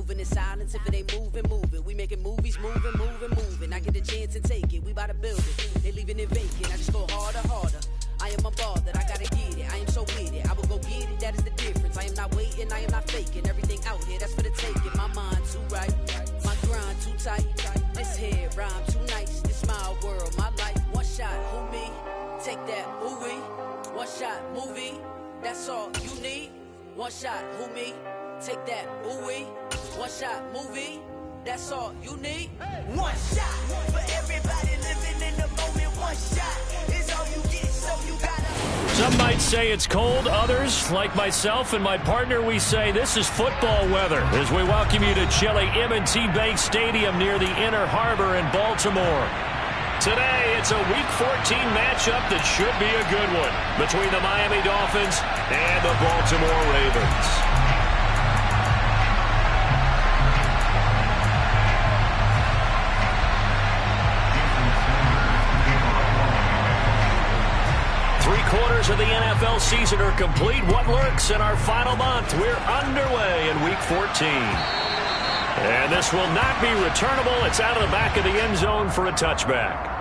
moving in silence. If it ain't moving, moving. We making movies, moving, moving, moving. I get a chance and take it. We bout to build it. They leaving it vacant. I just go harder, harder. I am unbothered. I gotta get it. I am so with it. I will go get it. That is the difference. I am not waiting. I am not faking. Everything out here, that's for the taking. My mind too right. My grind too tight. This here rhyme too nice. This my world, my life. One shot, who me? Take that, movie. One shot, movie. That's all you need. One shot, who me? Take that, ooh-wee. One shot, movie. That's all you need. One shot for everybody living in the moment. One shot is all you get, so you gotta. Some might say it's cold. Others, like myself and my partner, we say this is football weather as we welcome you to chilly M&T Bank Stadium near the Inner Harbor in Baltimore. Today, it's a Week 14 matchup that should be a good one between the Miami Dolphins and the Baltimore Ravens. Three-quarters of the NFL season are complete. What lurks in our final month? We're underway in Week 14. And this will not be returnable. It's out of the back of the end zone for a touchback.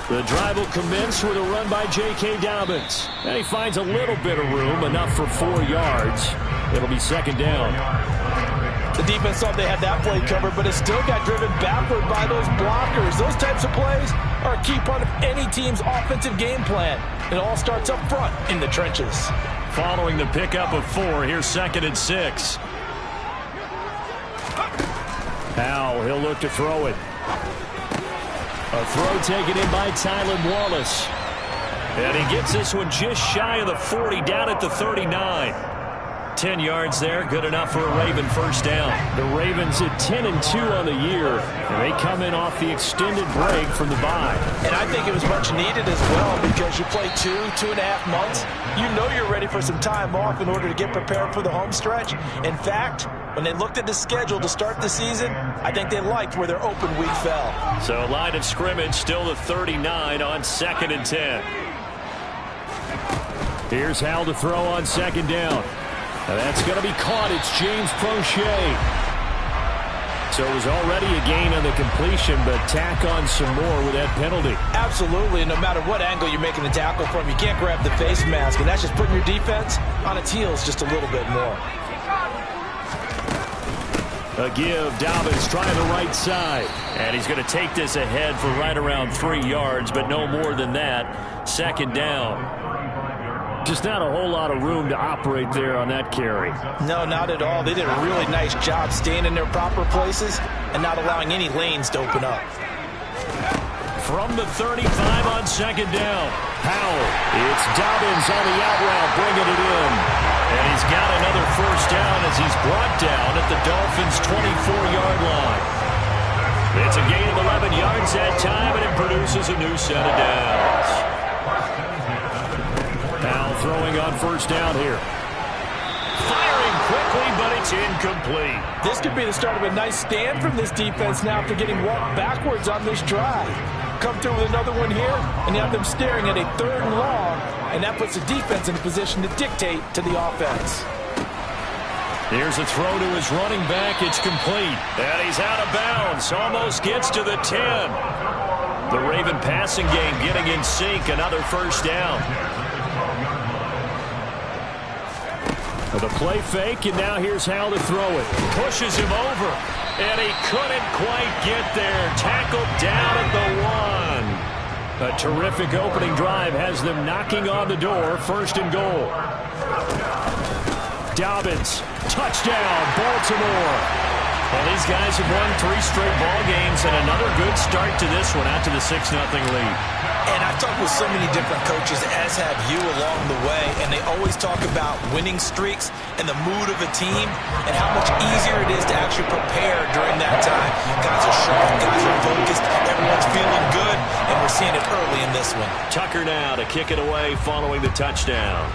The drive will commence with a run by J.K. Dobbins. And he finds a little bit of room, enough for 4 yards. It'll be second down. The defense thought they had that play covered, but it still got driven backward by those blockers. Those types of plays are a key part of any team's offensive game plan. It all starts up front in the trenches. Following the pickup of 4, here's 2nd and 6. Now he'll look to throw it. A throw taken in by Tylan Wallace. And he gets this one just shy of the 40, down at the 39. 10 yards there, good enough for a Raven first down. The Ravens at 10-2 on the year, and they come in off the extended break from the bye. And I think it was much needed as well, because you play 2.5 months. You know you're ready for some time off in order to get prepared for the home stretch. In fact, when they looked at the schedule to start the season, I think they liked where their open week fell. So line of scrimmage still the 39 on 2nd and 10. Here's Hal to throw on 2nd down. That's going to be caught. It's James Prochet. So it was already a gain on the completion, but tack on some more with that penalty. Absolutely. No matter what angle you're making the tackle from, you can't grab the face mask, and that's just putting your defense on its heels just a little bit more. A give. Dobbins trying the right side. And he's going to take this ahead for right around 3 yards, but no more than that. 2nd down. Just not a whole lot of room to operate there on that carry. No, not at all. They did a really nice job staying in their proper places and not allowing any lanes to open up. From the 35 on 2nd down. Howell. It's Dobbins on the out route, bringing it in. And he's got another first down as he's brought down at the Dolphins' 24-yard line. It's a gain of 11 yards that time, and it produces a new set of downs. Now throwing on first down here. Firing quickly, but it's incomplete. This could be the start of a nice stand from this defense now after getting walked backwards on this drive. Come through with another one here, and you have them staring at a 3rd and long, and that puts the defense in a position to dictate to the offense. Here's a throw to his running back. It's complete. And he's out of bounds. Almost gets to the 10. The Raven passing game getting in sync. Another first down. The play fake, and now here's Hal to throw it. Pushes him over, and he couldn't quite get there. Tackled down at the 1. A terrific opening drive has them knocking on the door. 1st and goal. Dobbins, touchdown, Baltimore. Well, these guys have won 3 straight ball games, and another good start to this one out to the 6-0 lead. And I I've talked with so many different coaches, as have you along the way, and they always talk about winning streaks and the mood of a team and how much easier it is to actually prepare during that time. Guys are sharp, guys are focused, everyone's feeling good, and we're seeing it early in this one. Tucker now to kick it away following the touchdown.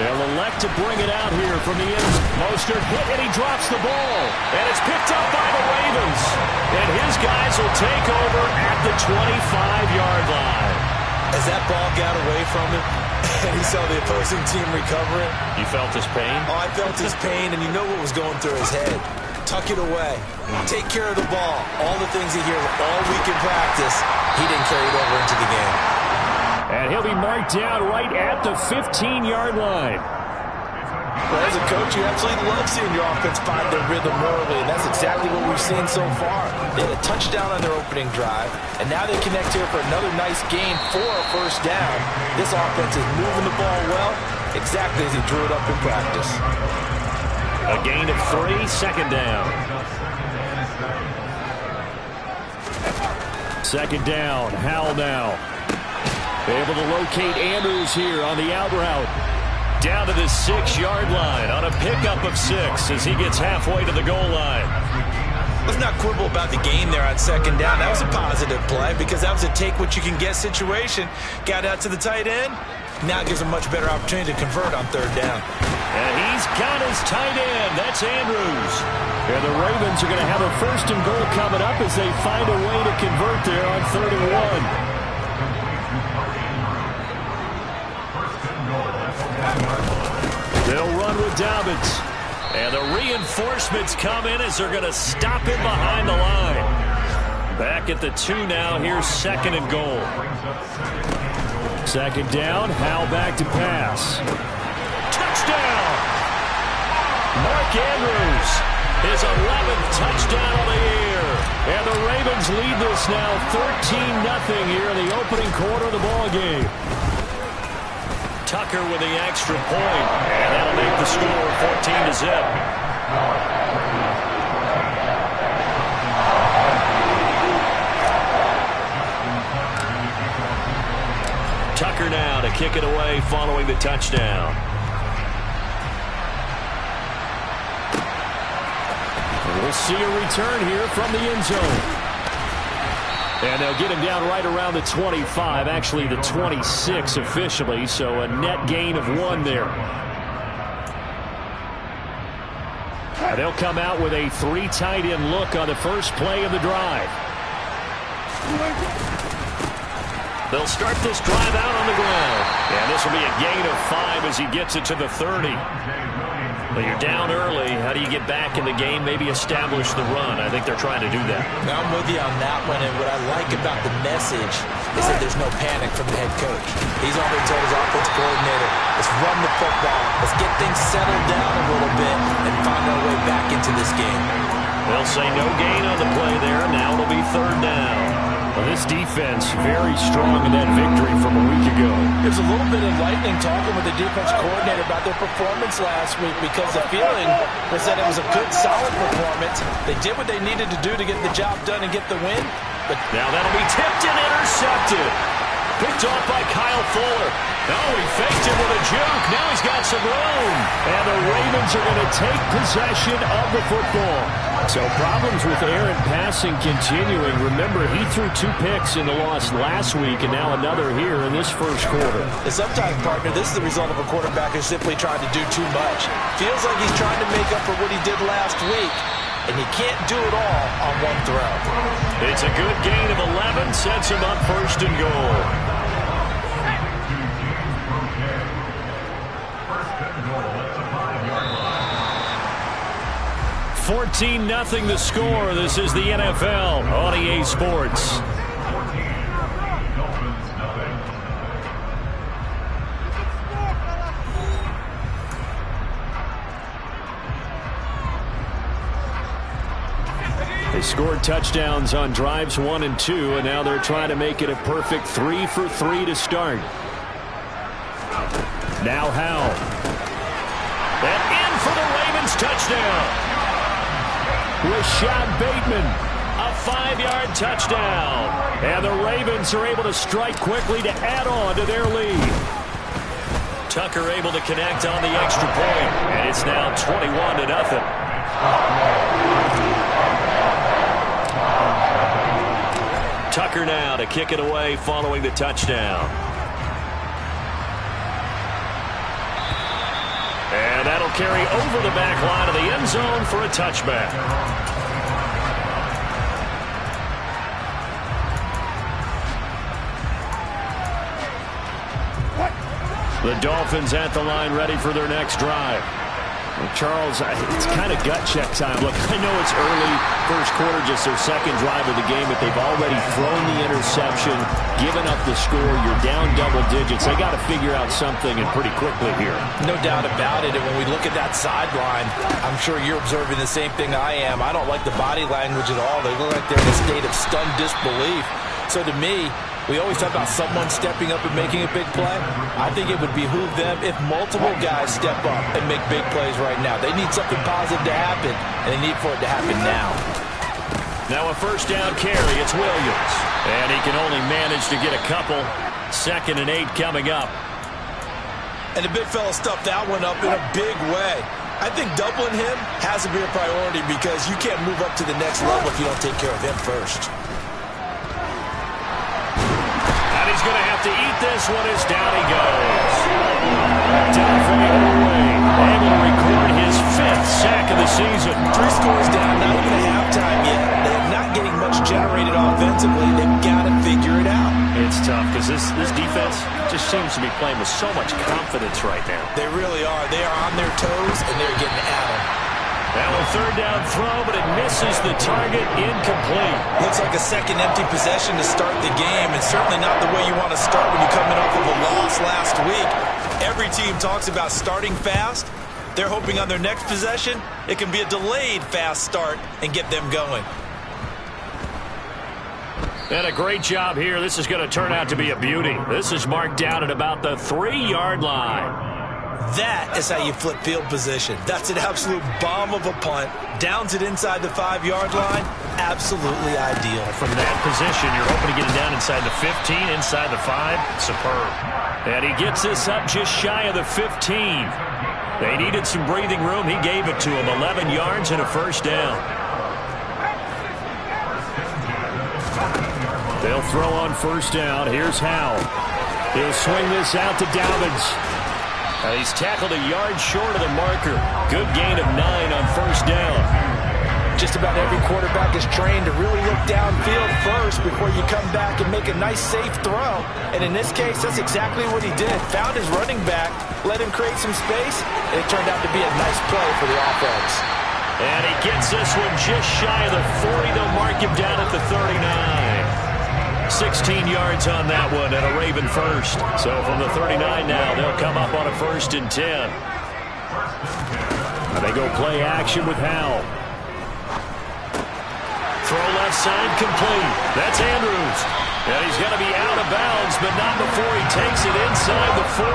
They'll elect to bring it out here from the end. Mostert hit, and he drops the ball. And it's picked up by the Ravens. And his guys will take over at the 25-yard line. As that ball got away from him, and he saw the opposing team recover it. You felt his pain? Oh, I felt his pain, and you know what was going through his head. Tuck it away. Take care of the ball. All the things he hears all week in practice, he didn't carry it over into the game. And he'll be marked down right at the 15-yard line. Well, as a coach, you absolutely love seeing your offense find their rhythm early, and that's exactly what we've seen so far. They had a touchdown on their opening drive, and now they connect here for another nice gain for a first down. This offense is moving the ball well, exactly as he drew it up in practice. A gain of 3, second down. Second down, Howell now. Able to locate Andrews here on the out route. Down to the 6-yard line on a pickup of 6 as he gets halfway to the goal line. Let's not quibble about the gain there on second down. That was a positive play because that was a take-what-you-can-get situation. Got out to the tight end. Now it gives him a much better opportunity to convert on third down. And he's got his tight end. That's Andrews. And the Ravens are going to have a first and goal coming up as they find a way to convert there on 31. They'll run with Dobbins. And the reinforcements come in as they're going to stop him behind the line. Back at the 2 now. Here's second and goal. Second down. Howell back to pass. Touchdown! Mark Andrews, his 11th touchdown of the year. And the Ravens lead this now 13-0 here in the opening quarter of the ball game. Tucker with the extra point, and that'll make the score 14-0. Tucker now to kick it away following the touchdown. And we'll see a return here from the end zone. And they'll get him down right around the 25, actually the 26 officially, so a net gain of 1 there. And they'll come out with a 3 tight end look on the first play of the drive. They'll start this drive out on the ground. And this will be a gain of 5 as he gets it to the 30. But you're down early. How do you get back in the game? Maybe establish the run. I think they're trying to do that. Now I'm with you on that one, and what I like about the message is that there's no panic from the head coach. He's already told his offensive coordinator, let's run the football. Let's get things settled down a little bit and find our way back into this game. They'll say no gain on the play there. Now it'll be third down. Well, this defense very strong in that victory from a week ago. It was a little bit enlightening talking with the defense coordinator about their performance last week because the feeling was that it was a good, solid performance. They did what they needed to do to get the job done and get the win. But now that'll be tipped and intercepted. Picked off by Kyle Fuller. Oh, he faked it with a juke. Now he's got some room. And the Ravens are going to take possession of the football. So problems with Aaron passing continuing. Remember, he threw 2 picks in the loss last week and now another here in this first quarter. And sometimes, partner, this is the result of a quarterback who's simply trying to do too much. Feels like he's trying to make up for what he did last week. And he can't do it all on 1 throw. It's a good gain of 11. Sets him up first and goal. 14-0 the score. This is the NFL on EA Sports. They scored touchdowns on drives 1 and 2, and now they're trying to make it a perfect 3 for 3 to start. Now Howell. And in for the Ravens touchdown. Rashad Bateman, a 5-yard touchdown. And the Ravens are able to strike quickly to add on to their lead. Tucker able to connect on the extra point, and it's now 21-0. Tucker now to kick it away following the touchdown. And that'll carry over the back line of the end zone for a touchback. The Dolphins at the line ready for their next drive. Well, Charles, it's kind of gut check time. Look, I know it's early, first quarter, just their second drive of the game, but they've already thrown the interception, given up the score. You're down double digits. They got to figure out something, and pretty quickly here. No doubt about it. And when we look at that sideline, I'm sure you're observing the same thing I am. I don't like the body language at all. They look like they're in a state of stunned disbelief. So to me, we always talk about someone stepping up and making a big play. I think it would behoove them if multiple guys step up and make big plays right now. They need something positive to happen, and they need for it to happen now. Now a first down carry. It's Williams. And he can only manage to get a couple. 2nd and 8 coming up. And the big fella stuffed that one up in a big way. I think doubling him has to be a priority because you can't move up to the next level if you don't take care of him first. He's going to have to eat this one as down he goes. Down for the other way. Able to record his 5th sack of the season. 3 scores down, not even at halftime yet. They're not getting much generated offensively. They've got to figure it out. It's tough because this defense just seems to be playing with so much confidence right now. They really are. They are on their toes, and they're getting at them. Now a 3rd down throw, but it misses the target. Incomplete. Looks like a second empty possession to start the game, and certainly not the way you want to start when you're coming off of a loss last week. Every team talks about starting fast. They're hoping on their next possession, it can be a delayed fast start and get them going. And a great job here. This is going to turn out to be a beauty. This is marked down at about the 3-yard line. That is how you flip field position. That's an absolute bomb of a punt. Downs it inside the 5-yard line. Absolutely ideal. From that position, you're hoping to get it down inside the 15, inside the 5. Superb. And he gets this up just shy of the 15. They needed some breathing room. He gave it to him. 11 yards and a first down. They'll throw on first down. Here's Howell. He'll swing this out to Dobbins. He's tackled a yard short of the marker. Good gain of 9 on first down. Just about every quarterback is trained to really look downfield first before you come back and make a nice, safe throw. And in this case, that's exactly what he did. Found his running back, let him create some space, and it turned out to be a nice play for the offense. And he gets this one just shy of the 40. They'll mark him down at the 39. 16 yards on that one and a Raven first. So from the 39 now, they'll come up on a 1st and 10. And they go play action with Howell. Throw left side complete. That's Andrews. And he's going to be out of bounds, but not before he takes it inside the 40.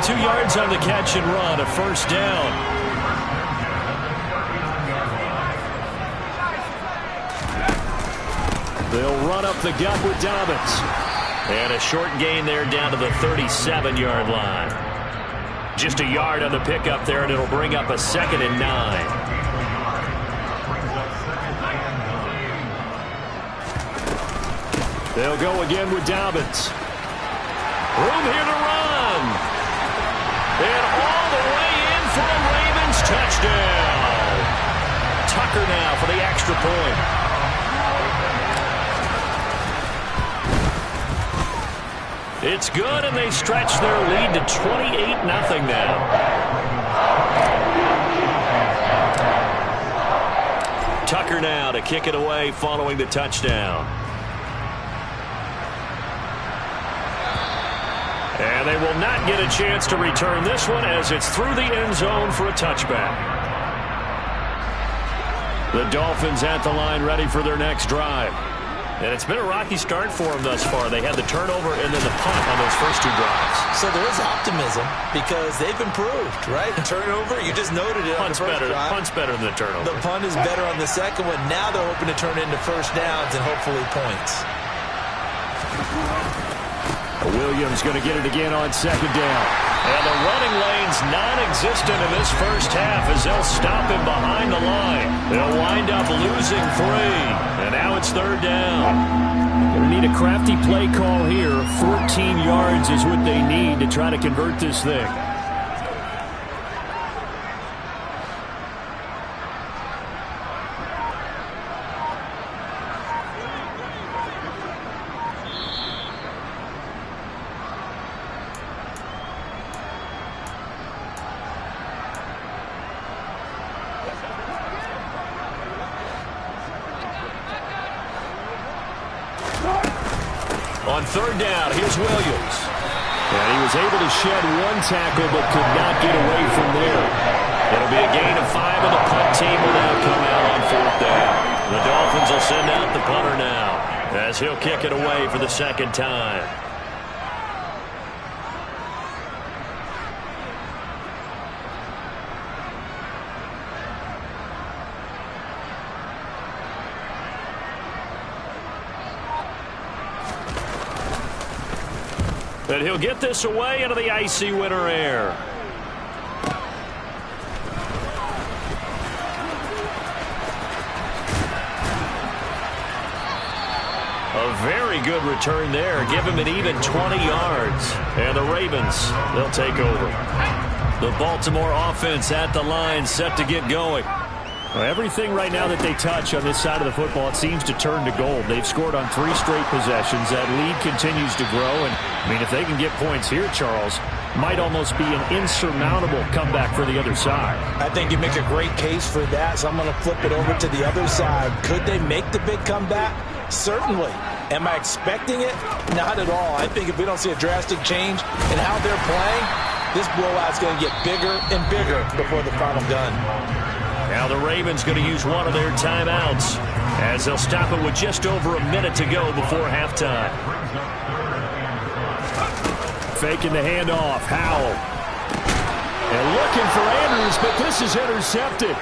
22 yards on the catch and run, a first down. They'll run up the gut with Dobbins. And a short gain there down to the 37-yard line. Just a yard on the pickup there, and it'll bring up a 2nd and 9. They'll go again with Dobbins. Room here to run. And all the way in for a Ravens touchdown. Tucker now for the extra point. It's good, and they stretch their lead to 28-0 now. Tucker now to kick it away following the touchdown. And they will not get a chance to return this one as it's through the end zone for a touchback. The Dolphins at the line ready for their next drive. And it's been a rocky start for them thus far. They had the turnover and then the punt on those first 2 drives. So there is optimism because they've improved, right? Turnover, you just noted it on the first drive. Punt's better than the turnover. The punt is better on the second one. Now they're hoping to turn it into first downs and hopefully points. Williams going to get it again on second down. And the running lane's non-existent in this first half as they'll stop him behind the line. They'll wind up losing 3. And now it's third down. Going to need a crafty play call here. 14 yards is what they need to try to convert this thing. On third down, here's Williams. And he was able to shed 1 tackle but could not get away from there. It'll be a gain of 5, and the punt team will now come out on fourth down. The Dolphins will send out the punter now as he'll kick it away for the second time. But he'll get this away into the icy winter air. A very good return there. Give him an even 20 yards. And the Ravens, they'll take over. The Baltimore offense at the line, set to get going. Well, everything right now that they touch on this side of the football, it seems to turn to gold. They've scored on 3 straight possessions. That lead continues to grow. And, I mean, if they can get points here, Charles, might almost be an insurmountable comeback for the other side. I think you make a great case for that, so I'm going to flip it over to the other side. Could they make the big comeback? Certainly. Am I expecting it? Not at all. I think if we don't see a drastic change in how they're playing, this blowout's going to get bigger and bigger before the final gun. Now the Ravens going to use one of their timeouts as they'll stop it with just over a minute to go before halftime. Faking the handoff, Howell. And looking for Andrews, but this is intercepted.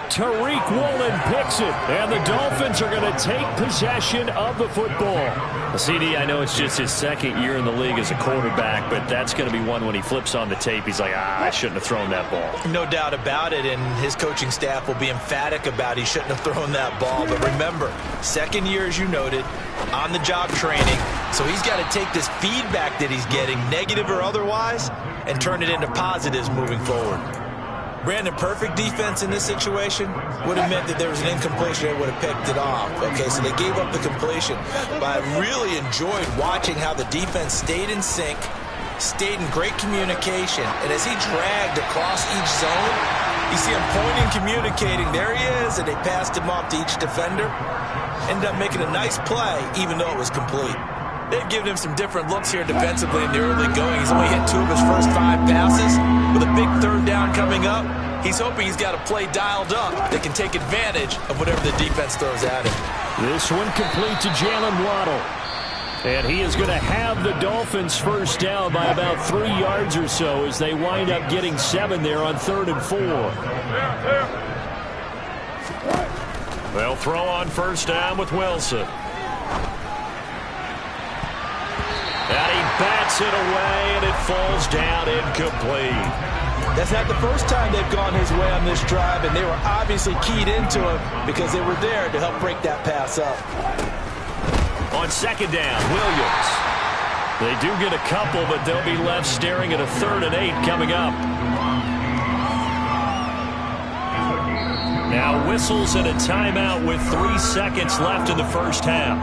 Tariq Woolen picks it, and the Dolphins are going to take possession of the football. CD, I know it's just his second year in the league as a quarterback, but that's going to be one when he flips on the tape. He's like, I shouldn't have thrown that ball. No doubt about it, and his coaching staff will be emphatic about he shouldn't have thrown that ball. But remember, second year, as you noted, on-the-job training, so he's got to take this feedback that he's getting, negative or otherwise, and turn it into positives moving forward. Brandon, perfect defense in this situation would have meant that there was an incompletion that would have picked it off. Okay, so they gave up the completion. But I really enjoyed watching how the defense stayed in sync, stayed in great communication. And as he dragged across each zone, you see him pointing, communicating. There he is, and they passed him off to each defender. Ended up making a nice play, even though it was complete. They've given him some different looks here defensively in the early going. He's only hit 2 of his first 5 passes. With a big third down coming up, he's hoping he's got a play dialed up that can take advantage of whatever the defense throws at him. This one complete to Jalen Waddle. And he is going to have the Dolphins first down by about 3 yards or so as they wind up getting 7 there on 3rd and 4. They'll throw on first down with Wilson. And he bats it away, and it falls down incomplete. That's not the first time they've gone his way on this drive, and they were obviously keyed into him because they were there to help break that pass up. On second down, Williams. They do get a couple, but they'll be left staring at a 3rd and 8 coming up. Now whistles and a timeout with 3 seconds left in the first half.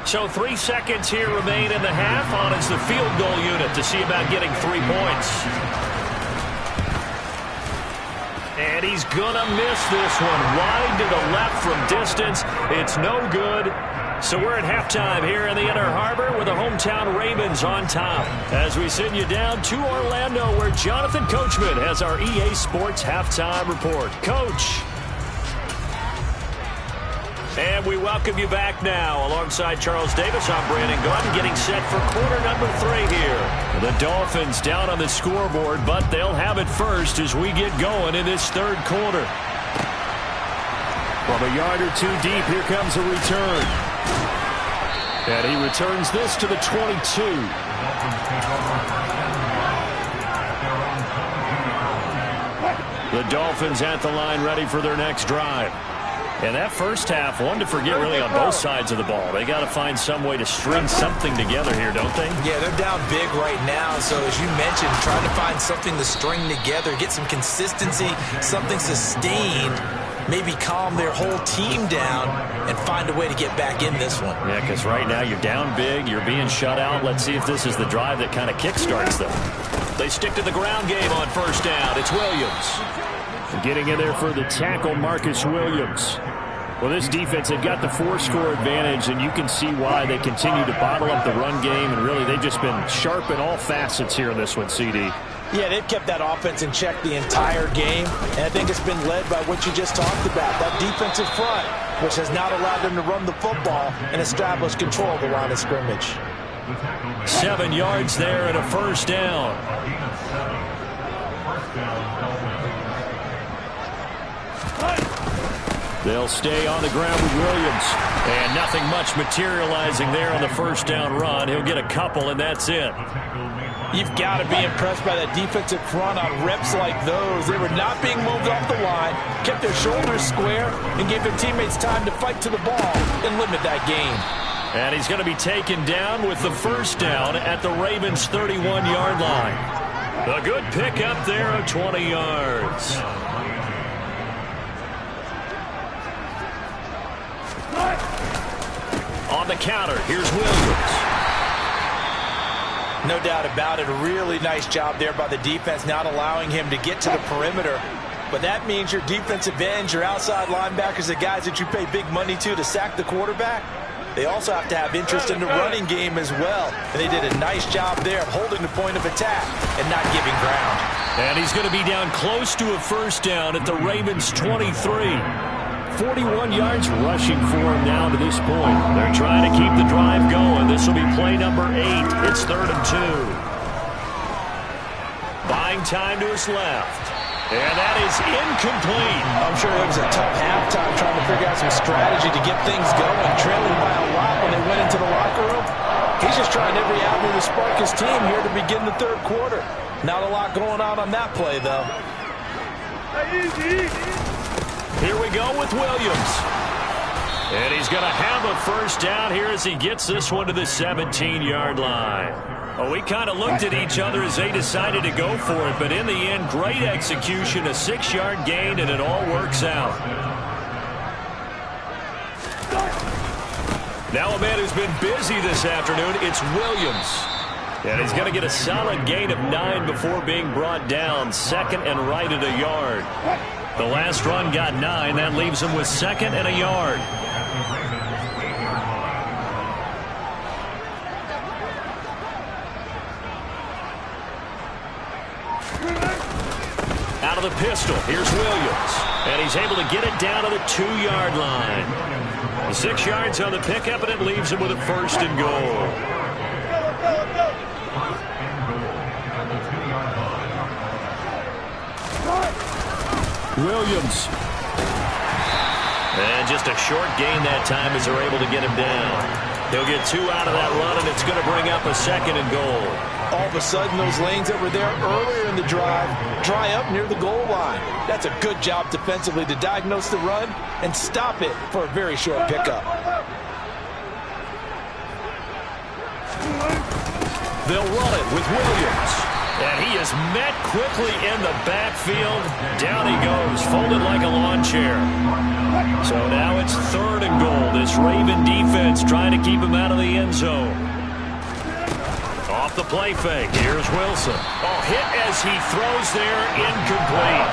So 3 seconds here remain in the half. On it's the field goal unit to see about getting 3 points. And he's going to miss this one. Wide to the left from distance. It's no good. So we're at halftime here in the Inner Harbor with the hometown Ravens on top. As we send you down to Orlando where Jonathan Coachman has our EA Sports halftime report. Coach. And we welcome you back now. Alongside Charles Davis, I'm Brandon Gaudin getting set for quarter number 3 here. The Dolphins down on the scoreboard, but they'll have it first as we get going in this third quarter. From a yard or two deep, here comes a return. And he returns this to the 22. The Dolphins at the line ready for their next drive. And that first half, one to forget really on both sides of the ball. They got to find some way to string something together here, don't they? Yeah, they're down big right now. So as you mentioned, trying to find something to string together, get some consistency, something sustained, maybe calm their whole team down and find a way to get back in this one. Yeah, because right now you're down big, you're being shut out. Let's see if this is the drive that kind of kickstarts them. They stick to the ground game on first down. It's Williams. Getting in there for the tackle, Marcus Williams. Well, this defense, they've got the 4-score advantage, and you can see why they continue to bottle up the run game, and really they've just been sharp in all facets here in this one, CD. Yeah, they've kept that offense in check the entire game, and I think it's been led by what you just talked about, that defensive front, which has not allowed them to run the football and establish control of the line of scrimmage. 7 yards there and a first down. They'll stay on the ground with Williams. And nothing much materializing there on the first down run. He'll get a couple, and that's it. You've got to be impressed by that defensive front on reps like those. They were not being moved off the line, kept their shoulders square, and gave their teammates time to fight to the ball and limit that gain. And he's going to be taken down with the first down at the Ravens' 31-yard line. A good pickup there of 20 yards. On the counter, here's Williams. No doubt about it. A really nice job there by the defense, not allowing him to get to the perimeter. But that means your defensive ends, your outside linebackers, the guys that you pay big money to sack the quarterback, they also have to have interest in the running game as well. And they did a nice job there of holding the point of attack and not giving ground. And he's going to be down close to a first down at the Ravens' 23. 41 yards rushing for him now to this point. They're trying to keep the drive going. This will be play number 8. It's 3rd and 2. Buying time to his left. And that is incomplete. I'm sure it was a tough halftime trying to figure out some strategy to get things going. Trailing by a lot when they went into the locker room. He's just trying every avenue to spark his team here to begin the third quarter. Not a lot going on that play, though. Here we go with Williams. And he's going to have a first down here as he gets this one to the 17-yard line. Well, we kind of looked at each other as they decided to go for it, but in the end, great execution, a 6-yard gain, and it all works out. Now a man who's been busy this afternoon, it's Williams. And he's going to get a solid gain of 9 before being brought down, second and right at a yard. The last run got 9. That leaves him with second and a yard. Out of the pistol, here's Williams. And he's able to get it down to the 2-yard line. 6 yards on the pickup, and it leaves him with a first and goal. Williams. And just a short gain that time as they're able to get him down. He'll get 2 out of that run, and it's going to bring up a second and goal. All of a sudden, those lanes that were there earlier in the drive dry up near the goal line. That's a good job defensively to diagnose the run and stop it for a very short pickup. They'll run it with Williams. And he is met quickly in the backfield. Down he goes, folded like a lawn chair. So now it's 3rd and goal. This Raven defense trying to keep him out of the end zone. Off the play fake. Here's Wilson. Oh, hit as he throws there, incomplete.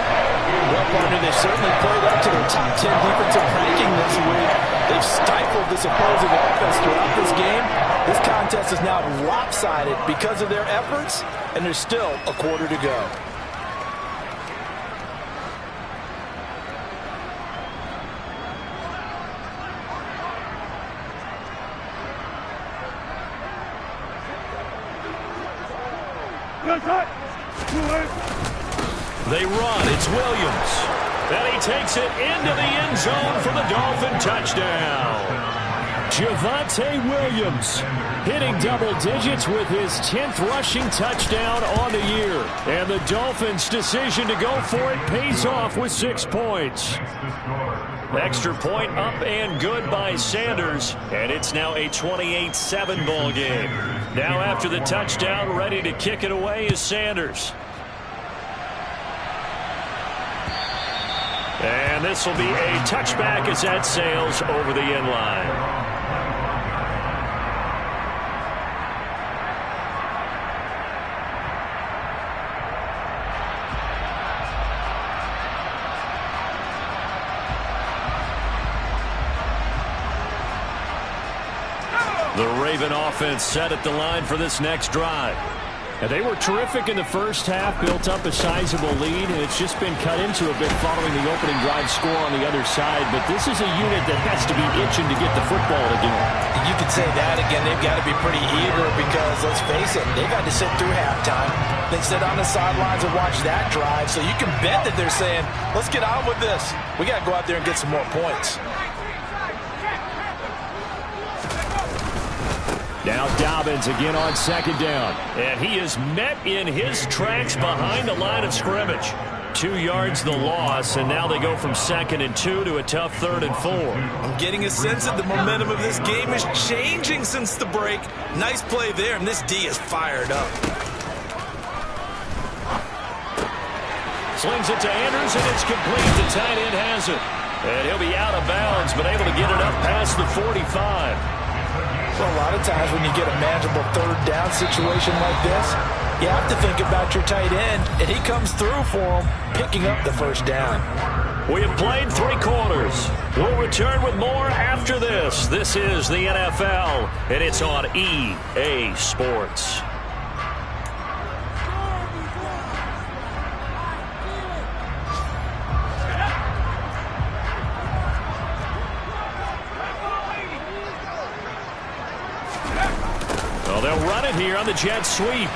Well, partner, they certainly played up to their top 10 defensive ranking this week. They've stifled this opposing offense throughout this game. This contest is now lopsided because of their efforts, and there's still a quarter to go. They run. It's Williams. And he takes it into the end zone for the Dolphin touchdown. Javonte Williams hitting double digits with his 10th rushing touchdown on the year. And the Dolphins' decision to go for it pays off with 6 points. Extra point up and good by Sanders. And it's now a 28-7 ball game. Now after the touchdown, ready to kick it away is Sanders. And this will be a touchback as that sails over the end line. The Raven offense set at the line for this next drive. And they were terrific in the first half, built up a sizable lead, and it's just been cut into a bit following the opening drive score on the other side. But this is a unit that has to be itching to get the football again. You could say that again. They've got to be pretty eager because, let's face it, they've had to sit through halftime. They sit on the sidelines and watch that drive. So you can bet that they're saying, let's get on with this. We got to go out there and get some more points. Now Dobbins again on second down. And he is met in his tracks behind the line of scrimmage. 2 yards the loss, and now they go from 2nd and 2 to a tough 3rd and 4. I'm getting a sense that the momentum of this game is changing since the break. Nice play there, and this D is fired up. Slings it to Andrews, and it's complete. The tight end has it. And he'll be out of bounds, but able to get it up past the 45. Well, a lot of times when you get a manageable 3rd down situation like this, you have to think about your tight end, and he comes through for him, picking up the 1st down. We have played 3 quarters. We'll return with more after this. This is the NFL, and it's on EA Sports. They'll run it here on the jet sweep.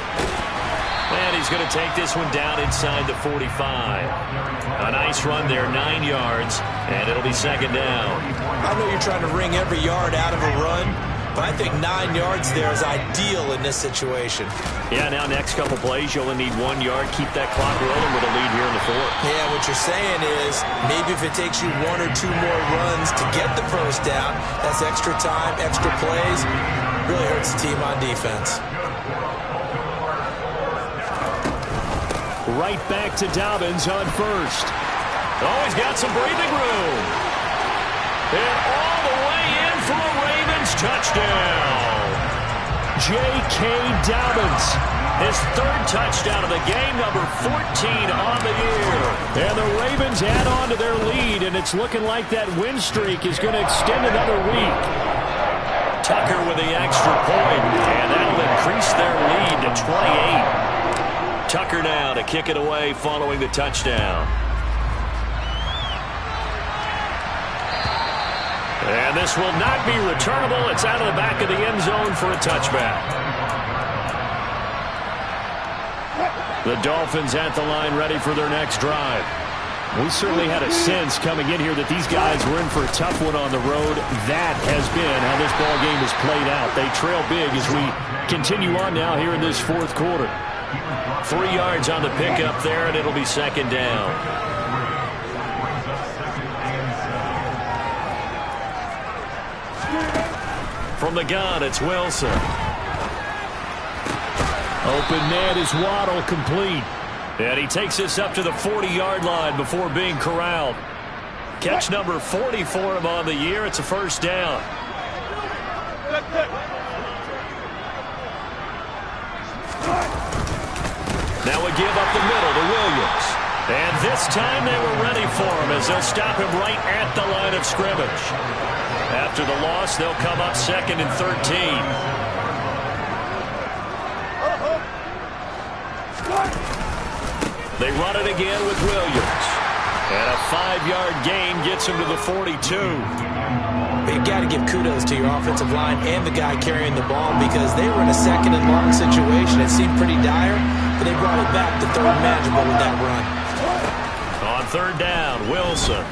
And he's going to take this one down inside the 45. A nice run there, 9 yards, and it'll be 2nd down. I know you're trying to wring every yard out of a run, but I think 9 yards there is ideal in this situation. Yeah, now next couple plays, you only need 1 yard. Keep that clock rolling with a lead here in the 4th. Yeah, what you're saying is maybe if it takes you 1 or 2 more runs to get the 1st down, that's extra time, extra plays. Really hurts the team on defense. Right back to Dobbins on 1st. Oh, he's got some breathing room. And all the way in for a Ravens touchdown. J.K. Dobbins, his 3rd touchdown of the game, number 14 on the year. And the Ravens add on to their lead, and it's looking like that win streak is going to extend another week. Tucker with the extra point, and that'll increase their lead to 28. Tucker now to kick it away following the touchdown. And this will not be returnable. It's out of the back of the end zone for a touchback. The Dolphins at the line ready for their next drive. We certainly had a sense coming in here that these guys were in for a tough one on the road. That has been how this ball game has played out. They trail big as we continue on now here in this 4th quarter. 3 yards on the pickup there, and it'll be 2nd down. From the gun, it's Wilson. Open net is Waddle, complete. And he takes this up to the 40-yard line before being corralled. Catch number 40 for him on the year. It's a 1st down. Now we give up the middle to Williams. And this time they were ready for him as they'll stop him right at the line of scrimmage. After the loss, they'll come up 2nd and 13. They run it again with Williams. And a 5-yard gain gets him to the 42. You got to give kudos to your offensive line and the guy carrying the ball because they were in a 2nd and long situation. It seemed pretty dire, but they brought it back to 3rd and manageable with that run. On 3rd down, Wilson.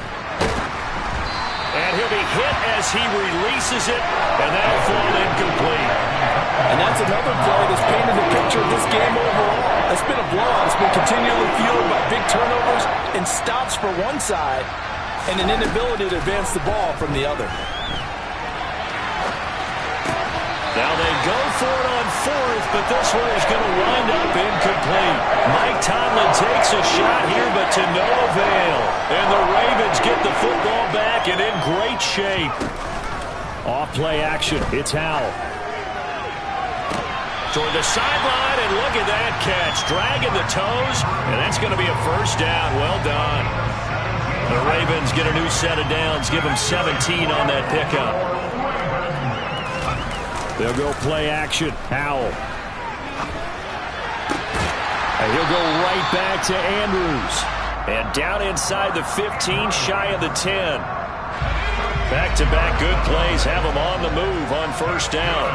And he'll be hit as he releases it, and that'll fall incomplete. And that's another play that's painted the picture of this game overall. It's been a blowout. It's been continually fueled by big turnovers and stops for one side and an inability to advance the ball from the other. Now they go for it on 4th, but this one is going to wind up incomplete. Mike Tomlin takes a shot here, but to no avail. And the Ravens get the football back and in great shape. Off play action. It's Howell. Toward the sideline, and look at that catch. Dragging the toes, and that's going to be a 1st down. Well done. The Ravens get a new set of downs. Give them 17 on that pickup. They'll go play action. Howell. And he'll go right back to Andrews. And down inside the 15, shy of the 10. Back-to-back good plays have them on the move on 1st down.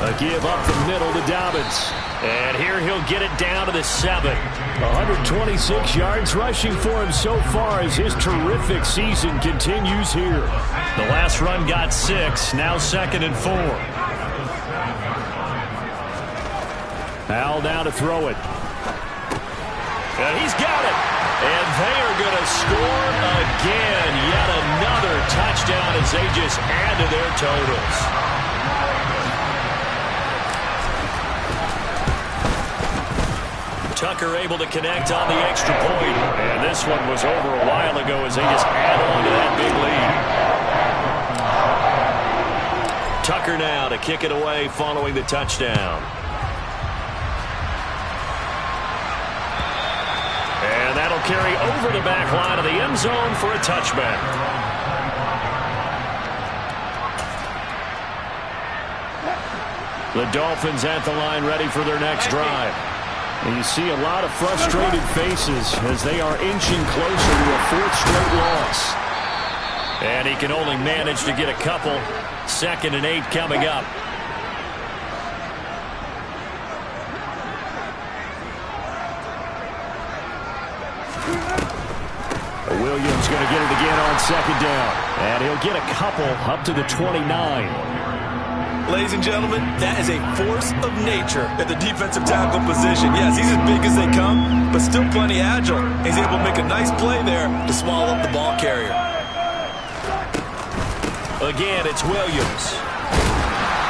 A give up the middle to Dobbins. And here he'll get it down to the 7. 126 yards rushing for him so far as his terrific season continues here. The last run got 6, now 2nd and 4. Howell now to throw it. And he's got it. And they are going to score again. Yet another touchdown as they just add to their totals. Tucker able to connect on the extra point. And this one was over a while ago as they just add on to that big lead. Tucker now to kick it away following the touchdown. And that'll carry over the back line of the end zone for a touchback. The Dolphins at the line ready for their next drive. And you see a lot of frustrated faces as they are inching closer to a 4th straight loss. And he can only manage to get a couple. 2nd and 8 coming up. Williams going to get it again on 2nd down. And he'll get a couple up to the 29. Ladies and gentlemen, that is a force of nature at the defensive tackle position. Yes, he's as big as they come, but still plenty agile. He's able to make a nice play there to swallow up the ball carrier. Again, it's Williams.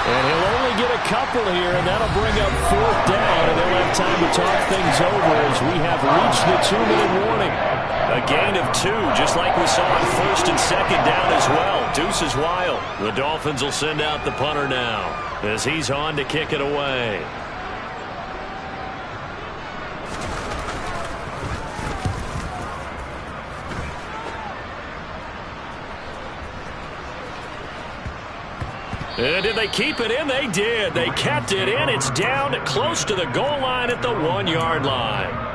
And he'll only get a couple here, and that'll bring up 4th down, and they'll have time to talk things over as we have reached the 2-minute warning. A gain of 2, just like we saw on 1st and 2nd down as well. Deuce is wild. The Dolphins will send out the punter now as he's on to kick it away. And did they keep it in? They did. They kept it in. It's down close to the goal line at the 1-yard line.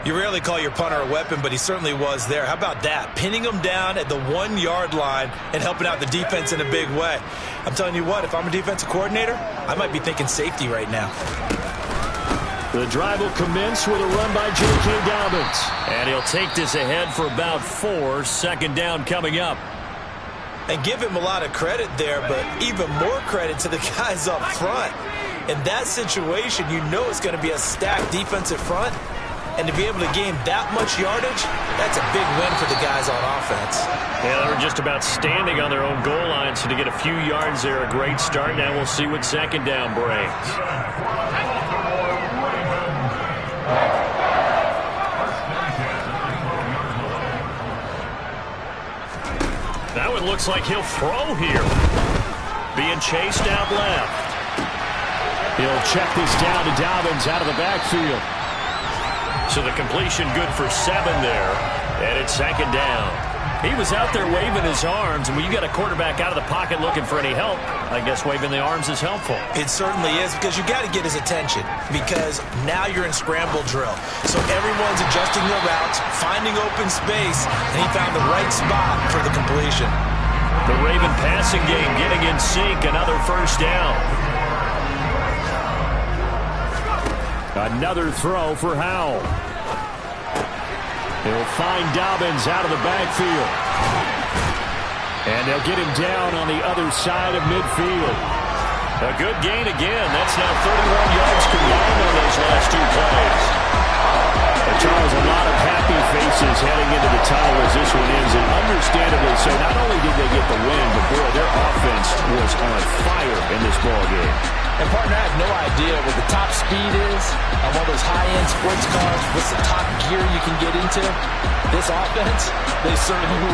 You rarely call your punter a weapon, but he certainly was there. How about that? Pinning him down at the 1-yard line and helping out the defense in a big way. I'm telling you what, if I'm a defensive coordinator, I might be thinking safety right now. The drive will commence with a run by J.K. Dobbins. And he'll take this ahead for about 4. 2nd down coming up. And give him a lot of credit there, but even more credit to the guys up front. In that situation, you know it's going to be a stacked defensive front. And to be able to gain that much yardage, that's a big win for the guys on offense. Yeah, they were just about standing on their own goal line, so to get a few yards there, a great start. Now we'll see what 2nd down brings. That one looks like he'll throw here. Being chased out left. He'll check this down to Dobbins out of the backfield. So the completion good for 7 there. And it's second down. He was out there waving his arms, and when you got a quarterback out of the pocket looking for any help, I guess waving the arms is helpful. It certainly is, because you got to get his attention, because now you're in scramble drill. So everyone's adjusting their routes, finding open space, and he found the right spot for the completion. The Raven passing game getting in sync, another first down. Another throw for Howell. He'll find Dobbins out of the backfield. And they'll get him down on the other side of midfield. A good gain again. That's now 31 yards combined on those last 2 plays. And Charles, a lot of happy faces heading into the tunnel as this one ends, and understandably so. Not only did they get the win, but boy, their offense was on fire in this ball game. And, partner, I have no idea what the top speed is on one of those high-end sports cars. What's the top gear you can get into? This offense, they certainly were